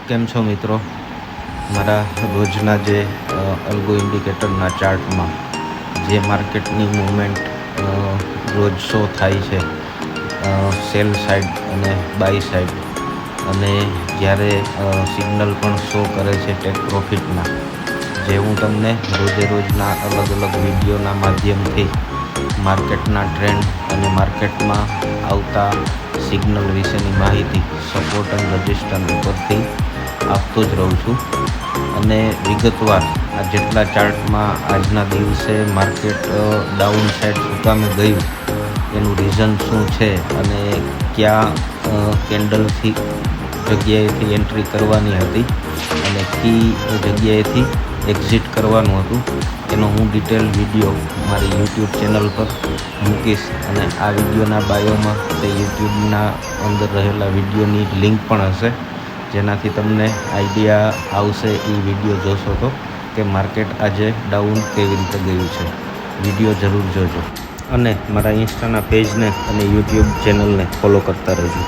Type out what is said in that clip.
કેમ છો મિત્રો? મારા રોજના જે અલ્ગો ઇન્ડિકેટરના ચાર્ટમાં જે માર્કેટની મૂવમેન્ટ રોજ શો થાય છે, સેલ સાઈડ અને બાય સાઈડ, અને જ્યારે સિગ્નલ પણ શો કરે છે ટેક પ્રોફિટના, જે હું તમને રોજના અલગ અલગ વિડીયોના માધ્યમથી માર્કેટના ટ્રેન્ડ અને માર્કેટમાં આવતા સિગ્નલ વિશેની માહિતી સપોર્ટ અને રજિસ્ટન્સ ઉપરથી આપતો જ રહું છું. અને વિગતવાર આ જેટલા ચાર્ટમાં આજના દિવસે માર્કેટ ડાઉન સાઈડ સુકામે ગયું, એનું રીઝન શું છે અને કયા કેન્ડલથી જગ્યાએથી એન્ટ્રી કરવાની હતી અને કી જગ્યાએથી એક્ઝિટ કરવાનું હતું, એનો હું ડિટેલ વિડીયો મારી યુટ્યુબ ચેનલ પર મૂકીશ. અને આ વિડીયોના બાયોમાં તે યુટ્યુબના અંદર રહેલા વિડીયોની લિંક પણ હશે, જેનાથી તમને આઈડિયા આવશે એ વિડીયો જોશો તો કે માર્કેટ આજે ડાઉન કેવી રીતે ગયું છે. વિડીયો જરૂર જોજો અને મારા ઇન્સ્ટાના પેજને અને યુટ્યુબ ચેનલને ફોલો કરતા રહેજો.